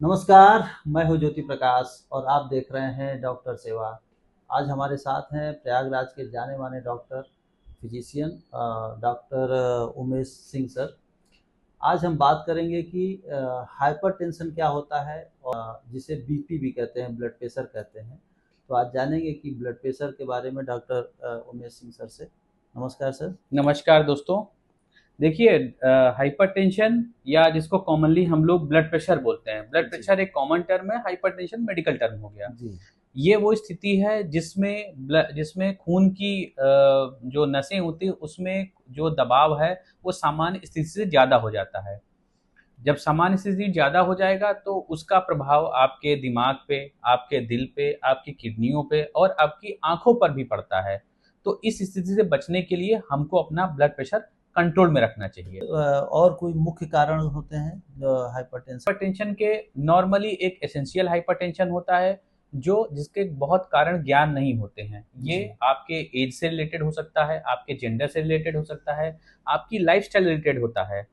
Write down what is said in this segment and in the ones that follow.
नमस्कार। मैं हूं ज्योति प्रकाश और आप देख रहे हैं डॉक्टर सेवा। आज हमारे साथ हैं प्रयागराज के जाने माने doctor physician doctor Umesh Singh sir. आज हम बात करेंगे कि हाइपरटेंशन क्या होता है और जिसे बीपी भी कहते हैं, ब्लड प्रेशर कहते हैं। तो आज जानेंगे कि ब्लड प्रेशर के बारे में डॉक्टर उमेश सिंह सर से। नमस्कार सर। नमस्कार दोस्तों। देखिए, हाइपरटेंशन या जिसको कॉमनली हम लोग ब्लड प्रेशर बोलते हैं, ब्लड जी प्रेशर एक कॉमन टर्म है, हाइपरटेंशन मेडिकल टर्म हो गया। जी। ये वो स्थिति है जिसमें खून की जो नसें होती है उसमें जो दबाव है वो सामान्य स्थिति से ज़्यादा हो जाता है। जब सामान्य स्थिति ज़्यादा हो जाएगा तो उसका प्रभाव आपके दिमाग पे, आपके दिल पे, आपकी किडनियों पे और आपकी आँखों पर भी पड़ता है। तो इस स्थिति से बचने के लिए हमको अपना ब्लड प्रेशर कंट्रोल में रखना चाहिए। और कोई मुख्य कारण होते हैं हाइपरटेंशन? हाइपरटेंशन के नॉर्मली एक एसेंशियल हाइपरटेंशन होता है जो जिसके बहुत कारण ज्ञान नहीं होते हैं। ये जी आपके एज से रिलेटेड हो सकता है, आपके जेंडर से रिलेटेड हो सकता है, आपकी लाइफस्टाइल रिलेटेड होता है।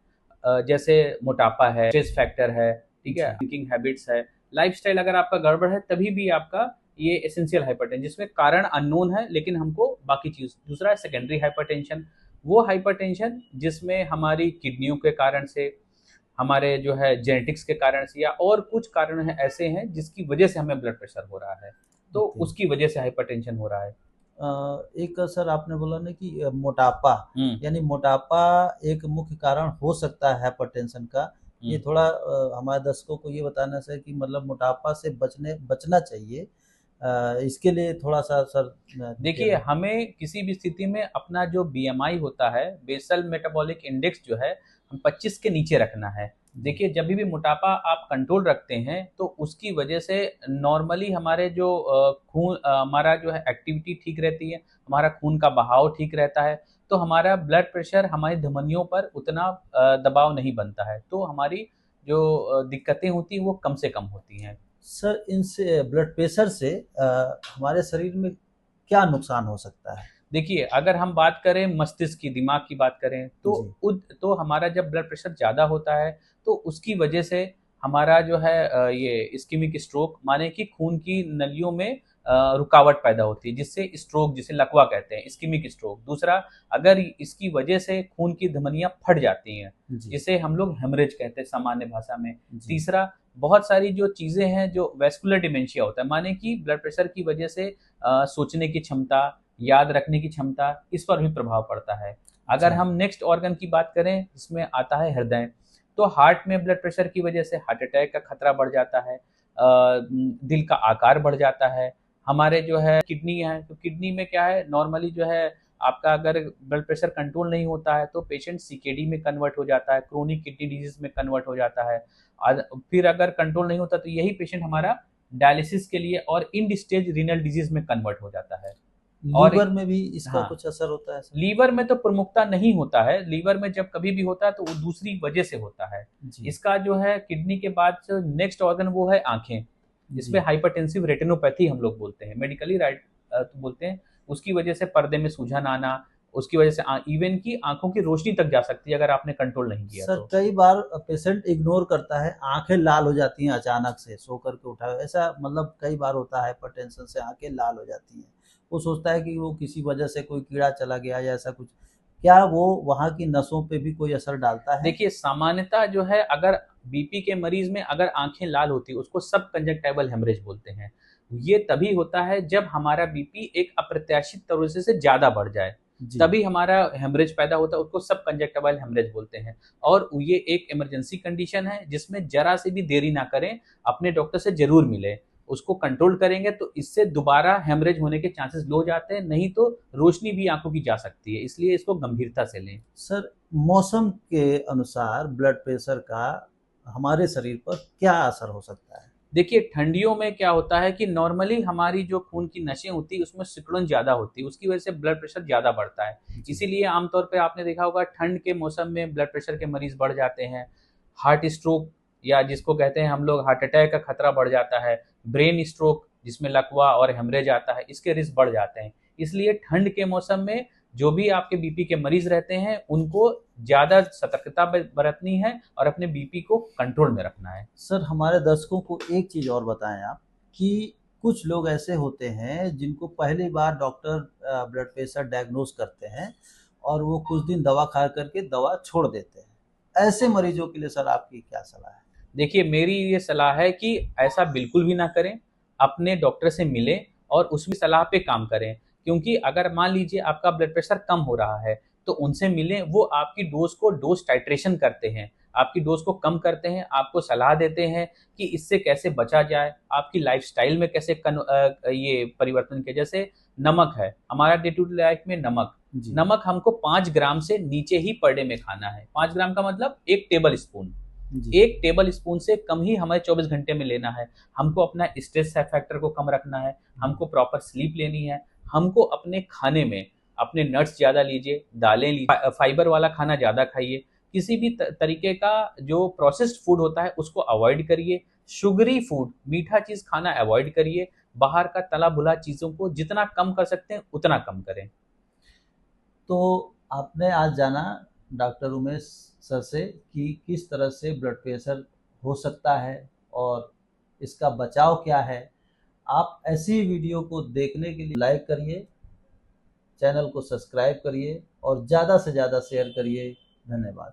जैसे मोटापा है, स्ट्रेस फैक्टर है, ठीक है, जी। थिंकिंग हैबिट्स है। लाइफस्टाइल अगर आपका गड़बड़ है तभी भी आपका ये एसेंशियल हाइपरटेंशन, जिसमें कारण अननोन है लेकिन हमको बाकी चीज। दूसरा है सेकेंडरी हाइपरटेंशन। वो हाइपरटेंशन जिसमें हमारी किडनियों के कारण से, हमारे जो है जेनेटिक्स के कारण से या और कुछ कारण है ऐसे हैं जिसकी वजह से हमें ब्लड प्रेशर हो रहा है, तो ओके। उसकी वजह से हाइपरटेंशन हो रहा है। एक सर आपने बोला ना कि मोटापा, हम्म। यानी मोटापा एक मुख्य कारण हो सकता है हाइपरटेंशन का। ये हम्म। थोड़ा हमारे दर्शकों को ये बताना सर कि मतलब मोटापा से बचना चाहिए। इसके लिए थोड़ा सा सर देखिए, डिटेल। हमें किसी भी स्थिति में अपना जो बीएमआई होता है, बेसल मेटाबॉलिक इंडेक्स जो है, हम 25 के नीचे रखना है। जी देखिए, जब भी मोटापा आप कंट्रोल रखते हैं तो उसकी वजह से नॉर्मली हमारे जो खून, हमारा जो है एक्टिविटी ठीक रहती है, हमारा खून का बहाव ठीक रहता है। तो हमारा ब्लड प्रेशर हमारी धमनियों पर उतना दबाव नहीं बनता है, तो हमारी जो दिक्कतें होती हैं वो कम से कम होती हैं। सर, इनसे ब्लड प्रेशर से हमारे शरीर में क्या नुकसान हो सकता है? देखिए, अगर हम बात करें मस्तिष्क की, दिमाग की बात करें तो जी तो हमारा जब ब्लड प्रेशर ज़्यादा होता है तो उसकी वजह से हमारा जो है ये इस्कीमिक स्ट्रोक, माने कि खून की नलियों में रुकावट पैदा होती है, जिससे स्ट्रोक, जिसे लकवा कहते हैं, इस्कीमिक स्ट्रोक। दूसरा, अगर इसकी वजह से खून की धमनियाँ फट जाती हैं, जी जिसे हम लोग हेमरेज कहते हैं सामान्य भाषा में। जी। तीसरा, बहुत सारी जो चीज़ें हैं, जो वैस्कुलर डिमेंशिया होता है, माने कि ब्लड प्रेशर की वजह से सोचने की क्षमता, याद रखने की क्षमता, इस पर भी प्रभाव पड़ता है। अगर अच्छा। हम नेक्स्ट ऑर्गन की बात करें, इसमें आता है हृदय। तो हार्ट में ब्लड प्रेशर की वजह से हार्ट अटैक का खतरा बढ़ जाता है, दिल का आकार बढ़ जाता है। हमारे जो है किडनी है, तो किडनी में क्या है, नॉर्मली जो है आपका अगर ब्लड प्रेशर कंट्रोल नहीं होता है तो पेशेंट सीकेडी में कन्वर्ट हो जाता है, क्रोनिक किडनी डिजीज में कन्वर्ट हो जाता है। फिर अगर कंट्रोल नहीं होता तो यही पेशेंट हमारा डायलिसिस के लिए और इंड स्टेज रीनल डिजीज में कन्वर्ट हो जाता है। और लीवर में भी इसका हाँ, कुछ असर होता है सर? लीवर में तो प्रमुखता नहीं होता है। लीवर में जब कभी भी होता है तो वो दूसरी वजह से होता है। जी इसका जो है किडनी के बाद जो नेक्स्ट ऑर्गन वो है आंखें। इसमें जी। हाइपरटेंसिव रेटिनोपैथी हम लोग बोलते हैं, मेडिकली राइट तो बोलते हैं। उसकी वजह से पर्दे में सूजन आना, उसकी वजह से इवन की आंखों की रोशनी तक जा सकती है अगर आपने कंट्रोल नहीं किया सर, तो। कई बार पेशेंट इग्नोर करता है, आंखें लाल हो जाती हैं अचानक से सो करके उठा है। ऐसा मतलब कई बार होता है, हाइपरटेंशन से आंखें लाल हो जाती हैं। वो सोचता है कि वो किसी वजह से कोई कीड़ा चला गया या ऐसा कुछ। क्या वो वहाँ की नसों पे भी कोई असर डालता है? देखिए, सामान्यतः जो है, अगर बीपी के मरीज में अगर आंखें लाल होती है उसको सब कंजक्टाइवल हेमरेज बोलते हैं। ये तभी होता है जब हमारा बीपी एक अप्रत्याशित तरीके से ज्यादा बढ़ जाए, जी तभी हमारा हेमरेज पैदा होता है, उसको सब कंजक्टाइवल हेमरेज बोलते हैं। और ये एक इमरजेंसी कंडीशन है जिसमें जरा से भी देरी ना करें, अपने डॉक्टर से जरूर मिले। उसको कंट्रोल करेंगे तो इससे दोबारा हेमरेज होने के चांसेस लो जाते हैं, नहीं तो रोशनी भी आंखों की जा सकती है, इसलिए इसको गंभीरता से लें। सर, मौसम के अनुसार ब्लड प्रेशर का हमारे शरीर पर क्या असर हो सकता है? देखिए, ठंडियों में क्या होता है कि नॉर्मली हमारी जो खून की नसें होती है उसमें सिकुड़न ज़्यादा होती है, उसकी वजह से ब्लड प्रेशर ज़्यादा बढ़ता है। जी इसीलिए आमतौर पे आपने देखा होगा ठंड के मौसम में ब्लड प्रेशर के मरीज बढ़ जाते हैं। हार्ट स्ट्रोक, या जिसको कहते हैं हम लोग हार्ट अटैक का खतरा बढ़ जाता है। ब्रेन स्ट्रोक जिसमें लकवा और हेमरेज आता है, इसके रिस्क बढ़ जाते हैं। इसलिए ठंड के मौसम में जो भी आपके बीपी के मरीज रहते हैं उनको ज़्यादा सतर्कता बरतनी है और अपने बीपी को कंट्रोल में रखना है। सर हमारे दर्शकों को एक चीज़ और बताएं आप कि कुछ लोग ऐसे होते हैं जिनको पहली बार डॉक्टर ब्लड प्रेशर डायग्नोज करते हैं और वो कुछ दिन दवा खा करके दवा छोड़ देते हैं। ऐसे मरीजों के लिए सर आपकी क्या सलाह है? देखिए, मेरी ये सलाह है कि ऐसा बिल्कुल भी ना करें, अपने डॉक्टर से मिलें और उसकी सलाह पे काम करें। क्योंकि अगर मान लीजिए आपका ब्लड प्रेशर कम हो रहा है, तो उनसे मिलें, वो आपकी डोज़ टाइट्रेशन करते हैं, आपकी डोज़ को कम करते हैं, आपको सलाह देते हैं कि इससे कैसे बचा जाए, आपकी लाइफ़स्टाइल में कैसे ये परिवर्तन किया। जैसे नमक है, हमारा डे टू डे लाइफ में जी। नमक हमको 5 ग्राम से नीचे ही पर डे में खाना है। 5 ग्राम का मतलब 1 टेबल स्पून। जी। 1 टेबल स्पून से कम ही हमें 24 घंटे में लेना है। हमको अपना स्ट्रेस फैक्टर को कम रखना है, हमको प्रॉपर स्लीप लेनी है, हमको अपने खाने में अपने नट्स ज़्यादा लीजिए, दालें लीजिए, फाइबर वाला खाना ज़्यादा खाइए, किसी भी तरीके का जो प्रोसेस्ड फूड होता है उसको अवॉइड करिए, शुगरी फूड, मीठा चीज़ खाना अवॉइड करिए, बाहर का तला-भुना चीज़ों को जितना कम कर सकते हैं उतना कम करें। तो आपने आज जाना डॉक्टर उमेश सर से कि किस तरह से ब्लड प्रेशर हो सकता है और इसका बचाव क्या है। आप ऐसी वीडियो को देखने के लिए लाइक करिए, चैनल को सब्सक्राइब करिए और ज़्यादा से ज़्यादा शेयर करिए। धन्यवाद।